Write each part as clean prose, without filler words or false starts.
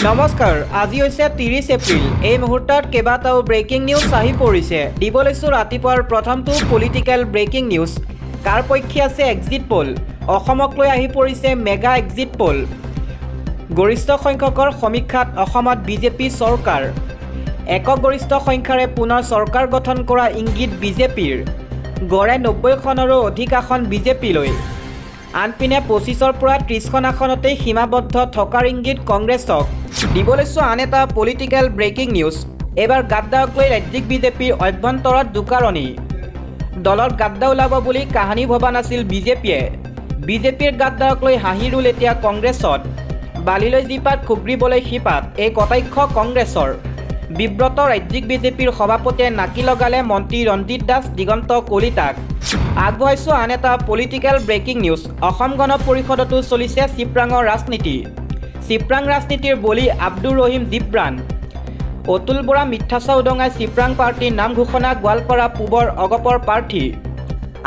নমস্কাৰ, আজি হৈছে 30 এপ্ৰিল। এই মুহূৰ্তত কেইবাটাও ব্ৰেকিং নিউজ আহি পৰিছে। দিব লৈছোঁ ৰাতিপুৱাৰ প্ৰথমটো পলিটিকেল ব্ৰেকিং নিউজ। কাৰ পক্ষে আছে এক্সিট পল? অসমক লৈ আহি পৰিছে মেগা এক্সিট পল। গৰিষ্ঠ সংখ্যকৰ সমীক্ষাত অসমত বিজেপি চৰকাৰ। একক গৰিষ্ঠ সংখ্যাৰে পুনৰ চৰকাৰ গঠন কৰা ইংগিত বিজেপিৰ। গড়ে 90খনৰো অধিক আসন বিজেপিলৈ। আনপিনে 25ৰ পৰা 30খন আসনতেই সীমাবদ্ধ থকাৰ ইংগিত কংগ্ৰেছক। দিব লৈছোঁ আন এটা পলিটিকেল ব্ৰেকিং নিউজ। এইবাৰ গাদ্দাৰক লৈ ৰাজ্যিক বিজেপিৰ অভ্যন্তৰত দুকাৰণি। দলত গাদ্দা ওলাব বুলি কাহানি ভবা নাছিল বিজেপিয়ে। বিজেপিৰ গাদ্দাৰক লৈ হাঁহি ৰোল এতিয়া কংগ্ৰেছত। বালিলৈ জিপাত খুগৰিবলৈ সিপাত, এই কটাক্ষ কংগ্ৰেছৰ। বিব্ৰত ৰাজ্যিক বিজেপিৰ সভাপতিয়ে নাকি লগালে মন্ত্ৰী ৰঞ্জিত দাস, দিগন্ত কলিতাক। আগবঢ়াইছোঁ আন এটা political breaking news. Asom Gana পৰিষদতো চলিছে চিপৰাঙৰ ৰাজনীতি। চিপৰাং ৰাজনীতিৰ বলি আব্দুৰ ৰহিম জিব্ৰান। অতুল বৰা মিঠাচা উদঙাই চিপৰাং পাৰ্টীৰ নাম ঘোষণা গোৱালপাৰা পূবৰ অগপৰ প্ৰাৰ্থী।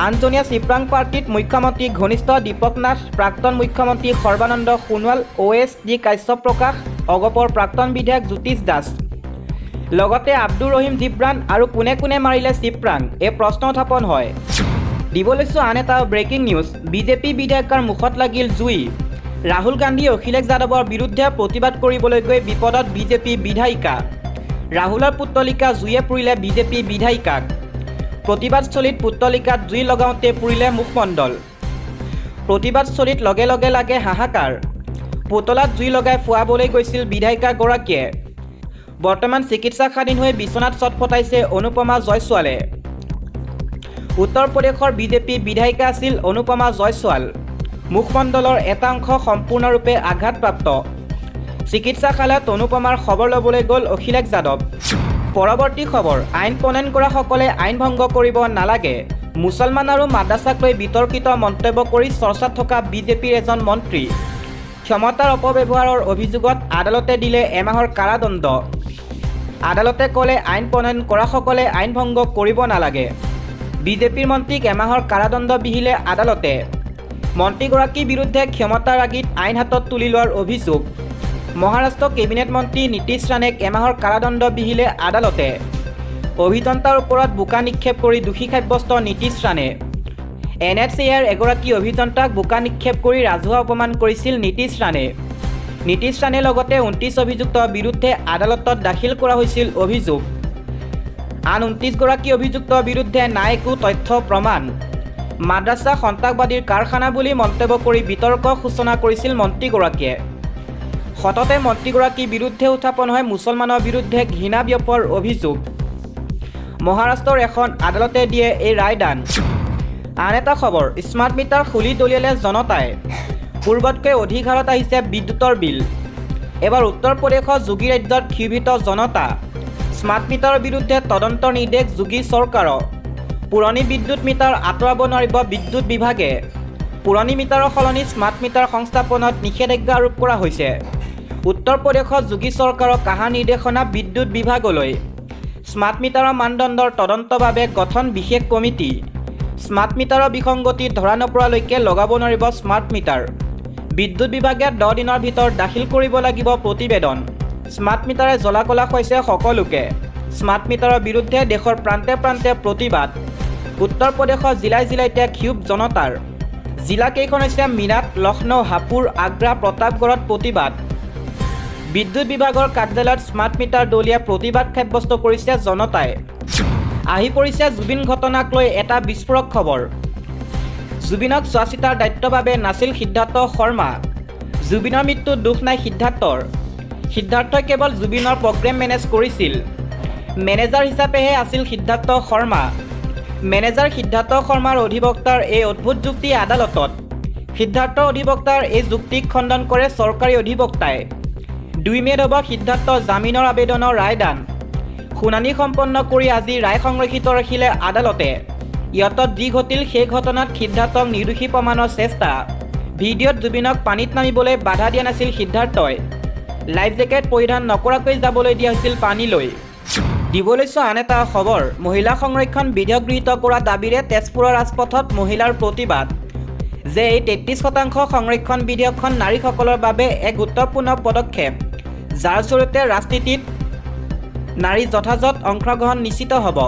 আনজনীয়া চিপৰাং পাৰ্টীত মুখ্যমন্ত্ৰী ঘনিষ্ঠ দীপক নাথ, প্ৰাক্তন মুখ্যমন্ত্ৰী সৰ্বানন্দ সোণোৱাল, OS ডি কাশ্যপ প্ৰকাশ, অগপৰ প্ৰাক্তন বিধায়ক জ্যোতিষ দাস। লগতে আব্দুৰ ৰহিম জিব্ৰান আৰু কোনে কোনে মাৰিলে চিপৰাং, এই প্ৰশ্ন উত্থাপন হয়। দিব লৈছোঁ আন এটা ব্ৰেকিং নিউজ। বিজেপি বিধায়কৰ মুখত লাগিল জুই। ৰাহুল গান্ধী অখিলেশ যাদৱৰ বিৰুদ্ধে প্ৰতিবাদ কৰিবলৈ গৈ বিপদত বিজেপি বিধায়িকা। ৰাহুলৰ পুত্তলিকা জুয়ে পুৰিলে বিজেপি বিধায়িকাক। প্ৰতিবাদস্থলীত পুত্তলিকাত জুই লগাওঁতে পুৰিলে মুখমণ্ডল। প্ৰতিবাদস্থলীত লগে লগে লাগে হাহাকাৰ। পুতলাত জুই লগাই ফুৱাবলৈ গৈছিল বিধায়িকাগৰাকীয়ে। বৰ্তমান চিকিৎসাধীন হৈ বিচনাত চটফটাইছে অনুপমা জয়ছোৱালে। উত্তৰ প্ৰদেশৰ বিজেপি বিধায়িকা আছিল অনুপমা জয়ছোৱাল। মুখমণ্ডলৰ এটা অংশ সম্পূৰ্ণৰূপে আঘাতপ্ৰাপ্ত। চিকিৎসালয়ত অনুপমাৰ খবৰ ল'বলৈ গ'ল অখিলেশ যাদৱ। পৰৱৰ্তী খবৰ, আইন প্ৰণয়ন কৰাসকলে আইন ভংগ কৰিব নালাগে। মুছলমান আৰু মাদ্ৰাছাক লৈ বিতৰ্কিত মন্তব্য কৰি চৰ্চাত থকা বিজেপিৰ এজন মন্ত্ৰী। ক্ষমতাৰ অপব্যৱহাৰৰ অভিযোগত আদালতে দিলে এমাহৰ কাৰাদণ্ড। আদালতে ক'লে আইন প্ৰণয়ন কৰাসকলে আইন ভংগ কৰিব নালাগে। বিজেপিৰ মন্ত্ৰীক এমাহৰ কাৰাদণ্ড বিহিলে আদালতে। মন্ত্ৰীগৰাকীৰ বিৰুদ্ধে ক্ষমতাৰ আগিত আইন হাতত তুলি লোৱাৰ অভিযোগ। মহাৰাষ্ট্ৰ কেবিনেট মন্ত্ৰী নীতিশ ৰাণেক এমাহৰ কাৰাদণ্ড বিহিলে আদালতে। অভিযন্তাৰ ওপৰত বোকা নিক্ষেপ কৰি দোষী সাব্যস্ত নীতিশ ৰাণে। NHAIৰ এগৰাকী অভিযন্তাক বোকা নিক্ষেপ কৰি ৰাজহুৱা অপমান কৰিছিল নীতিশ ৰাণে। নীতিশ ৰাণে লগতে 29 অভিযুক্তৰ বিৰুদ্ধে আদালতত দাখিল কৰা হৈছিল অভিযোগ। আন 29গৰাকী অভিযুক্তৰ বিৰুদ্ধে নাই একো তথ্য প্ৰমাণ। মাদ্ৰাছা সন্ত্ৰাসবাদীৰ কাৰখানা বুলি মন্তব্য কৰি বিতৰ্ক সূচনা কৰিছিল মন্ত্ৰীগৰাকীয়ে। সততে মন্ত্ৰীগৰাকীৰ বিৰুদ্ধে উত্থাপন হয় মুছলমানৰ বিৰুদ্ধে ঘৃণা বিয়পোৱাৰ অভিযোগ। মহাৰাষ্ট্ৰৰ এখন আদালতে দিয়ে এই ৰায়দান। আন এটা খবৰ, স্মাৰ্ট মিটাৰ খুলি দলিয়ালে জনতাই। পূৰ্বতকৈ অধিক হাৰত আহিছে বিদ্যুতৰ বিল। এবাৰ উত্তৰ প্ৰদেশৰ যোগী ৰাজ্যত ক্ষোভিত জনতা। স্মাৰ্ট মিটাৰৰ বিৰুদ্ধে তদন্তৰ নিৰ্দেশ যোগী চৰকাৰৰ। পুৰণি বিদ্যুৎ মিটাৰ আঁতৰাব নোৱাৰিব বিদ্যুৎ বিভাগে। পুৰণি মিটাৰৰ সলনি স্মাৰ্ট মিটাৰ সংস্থাপনত নিষেধাজ্ঞা আৰোপ কৰা হৈছে। উত্তৰ প্ৰদেশত যোগী চৰকাৰৰ কাহা নিৰ্দেশনা বিদ্যুৎ বিভাগলৈ। স্মাৰ্ট মিটাৰৰ মানদণ্ডৰ তদন্তৰ বাবে গঠন বিশেষ কমিটি। স্মাৰ্ট মিটাৰৰ বিসংগতি ধৰা নপৰালৈকে লগাব নোৱাৰিব স্মাৰ্ট মিটাৰ। বিদ্যুৎ বিভাগে 10 দিনৰ ভিতৰত দাখিল কৰিব লাগিব প্ৰতিবেদন। স্মাৰ্ট মিটাৰে জ্বলা-কলা হৈছে সকলোকে। স্মাৰ্ট মিটাৰৰ বিৰুদ্ধে দেশৰ প্ৰান্তে প্ৰান্তে প্ৰতিবাদ। উত্তৰ প্ৰদেশৰ জিলাই জিলাইতে ক্ষোভ জনতাৰ। জিলাকেইখন হৈছে মিৰাট, লক্ষ্ণৌ, হাপুৰ, আগ্ৰা, প্ৰতাপগড়ত প্ৰতিবাদ। বিদ্যুৎ বিভাগৰ কাৰ্যালয়ত স্মাৰ্ট মিটাৰ দলিয়াই প্ৰতিবাদ সাব্যস্ত কৰিছে জনতাই। আহি পৰিছে জুবিন ঘটনাক লৈ এটা বিস্ফোৰক খবৰ। জুবিনক চোৱা চিতাৰ দায়িত্বৰ বাবে নাছিল সিদ্ধাৰ্থ শৰ্মা। জুবিনৰ মৃত্যুত দুখ নাই সিদ্ধাৰ্থৰ। সিদ্ধাৰ্থই কেৱল জুবিনৰ প্ৰগ্ৰেম মেনেজ কৰিছিল। মেনেজাৰ হিচাপেহে আছিল সিদ্ধাৰ্থ শৰ্মা। মেনেজাৰ সিদ্ধাৰ্থ শৰ্মাৰ অধিবক্তাৰ এই অদ্ভুত যুক্তি আদালতত। সিদ্ধাৰ্থৰ অধিবক্তাৰ এই যুক্তিক খণ্ডন কৰে চৰকাৰী অধিবক্তাই। 2 মে'ত হ'ব সিদ্ধাৰ্থ জামিনৰ আবেদনৰ ৰায়দান। শুনানি সম্পন্ন কৰি আজি ৰায় সংৰক্ষিত ৰাখিলে আদালতে। ইয়তত যি ঘটিল সেই ঘটনাত সিদ্ধাৰ্থক নিৰ্দোষী প্ৰমাণৰ চেষ্টা। ভিডিঅ'ত জুবিনক পানীত নামিবলৈ বাধা দিয়া নাছিল সিদ্ধাৰ্থই। লাইফ জেকেট পৰিধান নকৰাকৈ যাবলৈ দিয়া হৈছিল পানীলৈ। দিব লৈছোঁ আন এটা খবৰ, মহিলা সংৰক্ষণ বিধেয়ক গৃহীত কৰা দাবীৰে তেজপুৰৰ ৰাজপথত মহিলাৰ প্ৰতিবাদ। যে এই 33% সংৰক্ষণ বিধেয়কখন নাৰীসকলৰ বাবে এক গুৰুত্বপূৰ্ণ পদক্ষেপ, যাৰ জৰিয়তে ৰাজনীতিত নাৰীৰ যথাযথ অংশগ্ৰহণ নিশ্চিত হ'ব।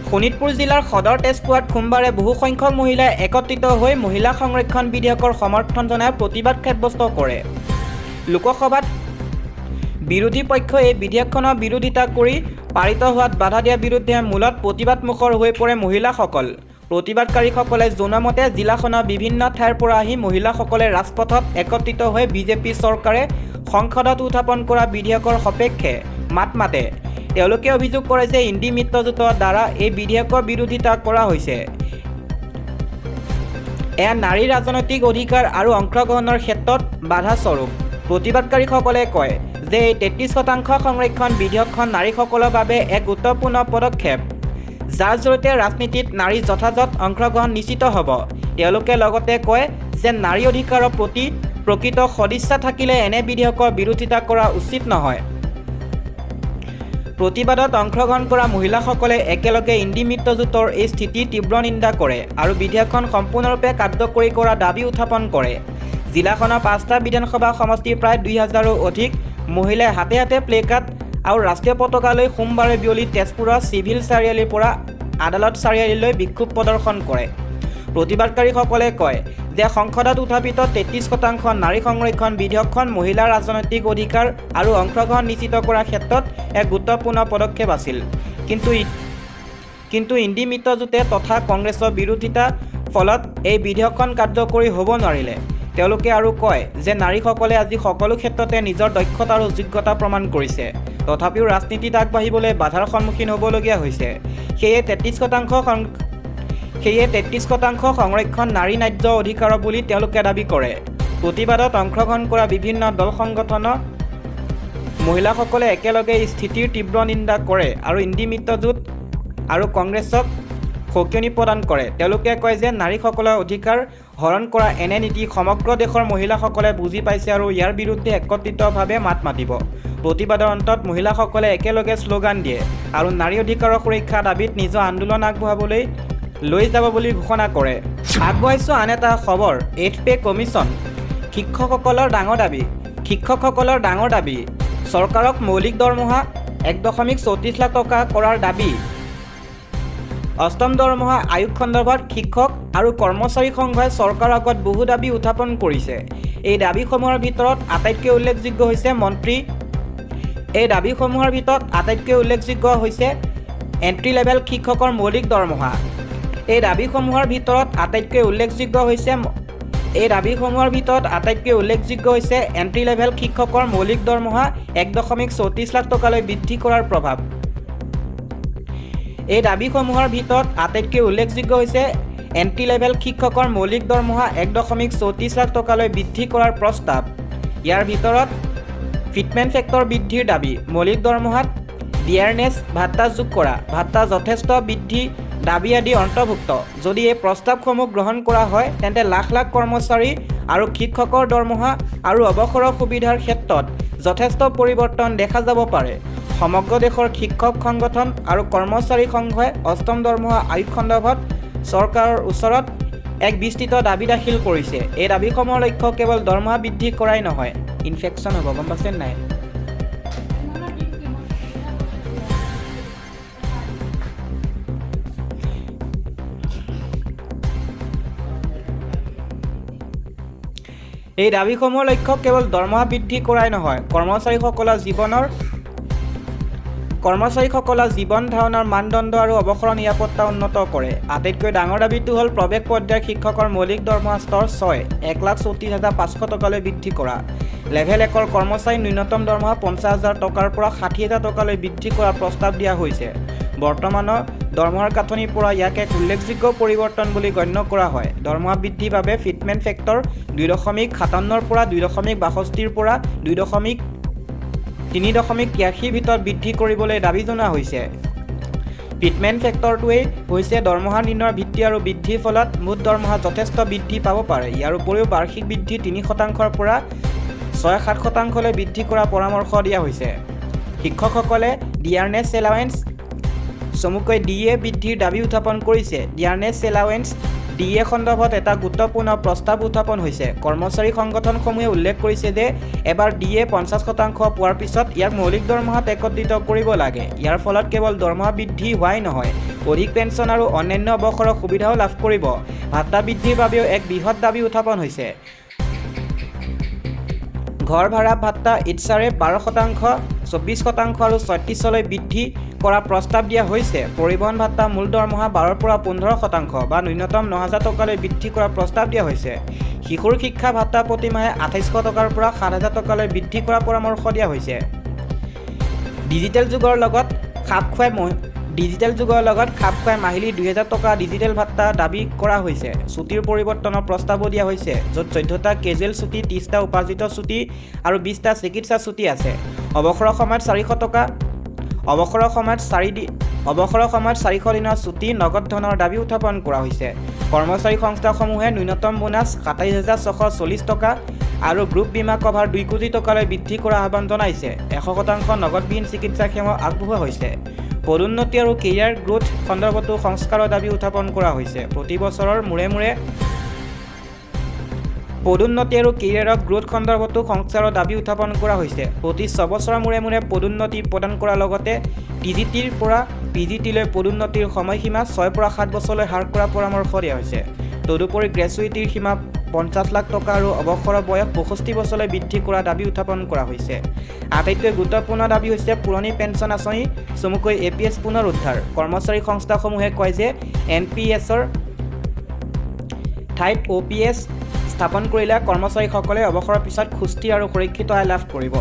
শোণিতপুৰ জিলাৰ সদৰ তেজপুৰত সোমবাৰে বহু সংখ্যক মহিলাই একত্ৰিত হৈ মহিলা সংৰক্ষণ বিধেয়কৰ সমৰ্থন জনাই প্ৰতিবাদ সাব্যস্ত কৰে। লোকসভাত বিৰোধী পক্ষই এই বিধেয়কখনৰ বিৰোধিতা কৰি পাৰিত হোৱাত বাধা দিয়াৰ বিৰুদ্ধে মূলত প্ৰতিবাদমুখৰ হৈ পৰে মহিলাসকল। প্ৰতিবাদকাৰীসকলে জনোৱা মতে জিলাখনৰ বিভিন্ন ঠাইৰ পৰা আহি মহিলাসকলে ৰাজপথত একত্ৰিত হৈ বিজেপি চৰকাৰে সংসদত উত্থাপন কৰা বিধেয়কৰ সপক্ষে মাত মাতে। তেওঁলোকে অভিযোগ কৰে যে ইণ্ডি মিত্ৰজোঁটৰ দ্বাৰা এই বিধেয়কৰ বিৰোধিতা কৰা হৈছে। এয়া নাৰীৰ ৰাজনৈতিক অধিকাৰ আৰু অংশগ্ৰহণৰ ক্ষেত্ৰত বাধাস্বৰূপ। প্ৰতিবাদকাৰীসকলে কয় যে এই 33% সংৰক্ষণ বিধেয়কখন নাৰীসকলৰ বাবে এক গুৰুত্বপূৰ্ণ পদক্ষেপ, যাৰ জৰিয়তে ৰাজনীতিত নাৰীৰ যথাযথ অংশগ্ৰহণ নিশ্চিত হ'ব। তেওঁলোকে লগতে কয় যে নাৰী অধিকাৰৰ প্ৰতি প্ৰকৃত সদিচ্ছা থাকিলে এনে বিধেয়কৰ বিৰোধিতা কৰা উচিত নহয়। প্ৰতিবাদত অংশগ্ৰহণ কৰা মহিলাসকলে একেলগে ইণ্ডি মিত্ৰজোঁটৰ এই স্থিতিৰ তীব্ৰ নিন্দা কৰে আৰু বিধেয়কখন সম্পূৰ্ণৰূপে কাৰ্যকৰী কৰাৰ দাবী উত্থাপন কৰে। জিলাখনৰ 5টা বিধানসভা সমষ্টিৰ প্ৰায় 2000ৰো অধিক মহিলাই হাতে হাতে প্লেকাৰ্ড আৰু ৰাষ্ট্ৰীয় পতাকা লৈ সোমবাৰে বিয়লি তেজপুৰৰ চিভিল চাৰিআলিৰ পৰা আদালত চাৰিআলিলৈ বিক্ষোভ প্ৰদৰ্শন কৰে। প্ৰতিবাদকাৰীসকলে কয় যে সংসদত উত্থাপিত 33% নাৰী সংৰক্ষণ বিধেয়কখন মহিলাৰ ৰাজনৈতিক অধিকাৰ আৰু অংশগ্ৰহণ নিশ্চিত কৰাৰ ক্ষেত্ৰত এক গুৰুত্বপূৰ্ণ পদক্ষেপ আছিল। কিন্তু ইণ্ডি মিত্ৰজোঁটে তথা কংগ্ৰেছৰ বিৰোধিতাৰ ফলত এই বিধেয়কখন কাৰ্যকৰী হ'ব নোৱাৰিলে। তেওঁলোকে আৰু কয় যে নাৰীসকলে আজি সকলো ক্ষেত্ৰতে নিজৰ দক্ষতা আৰু যোগ্যতা প্ৰমাণ কৰিছে, তথাপিও ৰাজনীতিত আগবাঢ়িবলৈ বাধাৰ সন্মুখীন হ'বলগীয়া হৈছে। সেয়ে 33% সংৰক্ষণ নাৰী ন্যায্য অধিকাৰ বুলি তেওঁলোকে দাবী কৰে। প্ৰতিবাদত অংশগ্ৰহণ কৰা বিভিন্ন দল সংগঠনৰ মহিলাসকলে একেলগে এই স্থিতিৰ তীব্ৰ নিন্দা কৰে আৰু ইণ্ডি মিত্ৰজোঁট আৰু কংগ্ৰেছক সকিয়নি প্ৰদান কৰে। তেওঁলোকে কয় যে নাৰীসকলৰ অধিকাৰ হৰণ কৰা এনে নীতি সমগ্ৰ দেশৰ মহিলাসকলে বুজি পাইছে আৰু ইয়াৰ বিৰুদ্ধে একত্ৰিতভাৱে মাত মাতিব। প্ৰতিবাদৰ অন্তত মহিলাসকলে একেলগে শ্লোগান দিয়ে আৰু নাৰী অধিকাৰৰ সুৰক্ষা দাবীত নিজৰ আন্দোলন আগবঢ়াবলৈ লৈ যাব বুলি ঘোষণা কৰে। আগবঢ়াইছোঁ আন এটা খবৰ। 8th pay commission. শিক্ষকসকলৰ ডাঙৰ দাবী চৰকাৰক মৌলিক দৰমহা 1.34 লাখ টকা কৰাৰ দাবী। অষ্টম দৰমহা আয়োগ সন্দৰ্ভত শিক্ষক আৰু কৰ্মচাৰী সংঘই চৰকাৰৰ আগত বহু দাবী উত্থাপন কৰিছে। এই দাবীসমূহৰ ভিতৰত আটাইতকৈ উল্লেখযোগ্য হৈছে এণ্ট্ৰি লেভেল শিক্ষকৰ মৌলিক দৰমহা। এই দাবীসমূহৰ ভিতৰত আটাইতকৈ উল্লেখযোগ্য হৈছে এণ্ট্ৰি লেভেল শিক্ষকৰ মৌলিক দৰমহা 1.34 লাখ টকালৈ বৃদ্ধি কৰাৰ প্ৰভাৱ। এই দাবীসমূহৰ ভিতৰত আটাইতকৈ উল্লেখযোগ্য হৈছে এণ্ট্ৰি লেভেল শিক্ষকৰ মৌলিক দৰমহা 1.34 লাখ টকালৈ বৃদ্ধি কৰাৰ প্ৰস্তাৱ। ইয়াৰ ভিতৰত ফিটমেণ্ট ফেক্টৰ বৃদ্ধিৰ দাবী, মৌলিক দৰমহাত ডিয়াৰনেছ ভাত্তা যোগ কৰা, ভাত্তা যথেষ্ট বৃদ্ধি দাবী আদি অন্তৰ্ভুক্ত। যদি এই প্ৰস্তাৱসমূহ গ্ৰহণ কৰা হয় তেন্তে লাখ লাখ কৰ্মচাৰী আৰু শিক্ষকৰ দৰমহা আৰু অৱসৰৰ সুবিধাৰ ক্ষেত্ৰত যথেষ্ট পৰিৱৰ্তন দেখা যাব পাৰে। সমগ্ৰ দেশৰ শিক্ষক সংগঠন আৰু কৰ্মচাৰী সংঘই অষ্টম দৰমহা আয়োগ সন্দৰ্ভত চৰকাৰৰ ওচৰত এক বিস্তৃত দাবী দাখিল কৰিছে। এই দাবীসমূহৰ লক্ষ্য কেৱল দৰমহা বৃদ্ধি কৰাই নহয়। ইনফেকশ্যন হ'ব, গম পাইছে নাই? এই দাবীসমূহৰ লক্ষ্য কেৱল দৰমহা বৃদ্ধি কৰাই নহয়, কৰ্মচাৰীসকলৰ জীৱন ধাৰণৰ মানদণ্ড আৰু অৱসৰৰ নিৰাপত্তা উন্নত কৰে। আটাইতকৈ ডাঙৰ দাবীটো হ'ল প্ৰৱেশ পৰ্যায়ৰ শিক্ষকৰ মৌলিক দৰমহা স্তৰ 1,34,500 টকালৈ বৃদ্ধি কৰা। লেভেল 1ৰ কৰ্মচাৰীৰ ন্যূনতম দৰমহা 50,000 টকাৰ পৰা 60,000 টকালৈ বৃদ্ধি কৰাৰ প্ৰস্তাৱ দিয়া হৈছে। বৰ্তমানৰ দৰমহাৰ গাঁথনিৰ পৰা ইয়াক এক উল্লেখযোগ্য পৰিৱৰ্তন বুলি গণ্য কৰা হয়। দৰমহা বৃদ্ধিৰ বাবে ফিটমেণ্ট ফেক্টৰ 2.57ৰ পৰা 2.62ৰ পৰা 3.83ৰ ভিতৰত বৃদ্ধি কৰিবলৈ দাবী জনোৱা হৈছে। ফিটমেণ্ট ফেক্টৰটোৱেই হৈছে দৰমহা নিৰ্ণয়ৰ ভিত্তি আৰু বৃদ্ধিৰ ফলত মুঠ দৰমহা যথেষ্ট বৃদ্ধি পাব পাৰে। ইয়াৰ উপৰিও বাৰ্ষিক বৃদ্ধি 3%ৰ পৰা 6-7%লৈ বৃদ্ধি কৰাৰ পৰামৰ্শ দিয়া হৈছে। শিক্ষকসকলে ডিয়াৰনেছ এলাৱেন্স চমুকৈ DA বৃদ্ধিৰ দাবী উত্থাপন কৰিছে। ডিয়াৰনেছ এলাৱেন্স ডিএ সন্দৰ্ভত এটা গুৰুত্বপূৰ্ণ প্ৰস্তাৱ উত্থাপন হৈছে। কৰ্মচাৰী সংগঠনসমূহে উল্লেখ কৰিছে যে এবাৰ ডিএ 50% পোৱাৰ পিছত ইয়াক মৌলিক দৰমহাত একত্ৰিত কৰিব লাগে। ইয়াৰ ফলত কেৱল দৰমহা বৃদ্ধি হোৱাই নহয়, অধিক পেঞ্চন আৰু অন্যান্য অৱসৰৰ সুবিধাও লাভ কৰিব। ভাত্তা বৃদ্ধিৰ বাবেও এক বৃহৎ দাবী উত্থাপন হৈছে। ঘৰ ভাড়া ভাত্তা ইটছাৰে 12%, 24% আৰু 36লৈ বৃদ্ধি কৰাৰ প্ৰস্তাৱ দিয়া হৈছে। পৰিবহণ ভাত্তা মূল দৰমহা 12ৰ পৰা 15% বা ন্যূনতম 9,000 টকালৈ বৃদ্ধি কৰাৰ প্ৰস্তাৱ দিয়া হৈছে। শিশুৰ শিক্ষা ভাত্তা প্ৰতিমাহে 2800 টকাৰ পৰা 7,000 টকালৈ বৃদ্ধি কৰাৰ পৰামৰ্শ দিয়া হৈছে। ডিজিটেল যুগৰ লগত খাপ খুৱাই মাহিলী 2,000 টকা ডিজিটেল ভাত্তা দাবী কৰা হৈছে। ছুটীৰ পৰিৱৰ্তনৰ প্ৰস্তাৱো দিয়া হৈছে, য'ত 14টা কেজুৱেল ছুটী, 30টা উপাৰ্জিত ছুটী আৰু 20টা চিকিৎসা ছুটী আছে। অৱসৰৰ সময়ত 400 টকা অৱসৰৰ সময়ত 400 দিনৰ ছুটী নগদ ধনৰ দাবী উত্থাপন কৰা হৈছে। কৰ্মচাৰী সংস্থাসমূহে ন্যূনতম বোনাছ 27,640 টকা আৰু গ্ৰুপ বীমা কভাৰ 2 কোটি টকালৈ বৃদ্ধি কৰাৰ আহ্বান জনাইছে। 100% নগদবিহীন চিকিৎসা সেৱা আগবঢ়োৱা হৈছে। পদোন্নতি আৰু কেৰিয়াৰ গ্ৰোথ সন্দৰ্ভতো সংস্কাৰৰ দাবী উত্থাপন কৰা হৈছে। প্ৰতি বছৰৰ মূৰে মূৰে পদোন্নতি আৰু কেৰিয়াৰৰ গ্ৰোথ সন্দৰ্ভতো সংস্কাৰৰ দাবী উত্থাপন কৰা হৈছে। প্ৰতি 6 বছৰৰ মূৰে মূৰে পদোন্নতি প্ৰদান কৰাৰ লগতে টিজিটিৰ পৰা পিজিটিলৈ পদোন্নতিৰ সময়সীমা 6 পৰা 7 বছৰলৈ হ্ৰাস কৰাৰ পৰামৰ্শ দিয়া হৈছে। তদুপৰি গ্ৰেচুইটিৰ সীমা 50 লাখ টকা আৰু অৱসৰৰ বয়স 65 বছৰলৈ বৃদ্ধি কৰাৰ দাবী উত্থাপন কৰা হৈছে। আটাইতকৈ গুৰুত্বপূৰ্ণ দাবী হৈছে পুৰণি পেঞ্চন আঁচনি, চমুকৈ APS পুনৰ উদ্ধাৰ। কৰ্মচাৰী সংস্থাসমূহে কয় যে NPSৰ ঠাইত OPS স্থাপন কৰিলে কৰ্মচাৰীসকলে অৱসৰৰ পিছত সুস্থিৰ আৰু সুৰক্ষিত আয় লাভ কৰিব।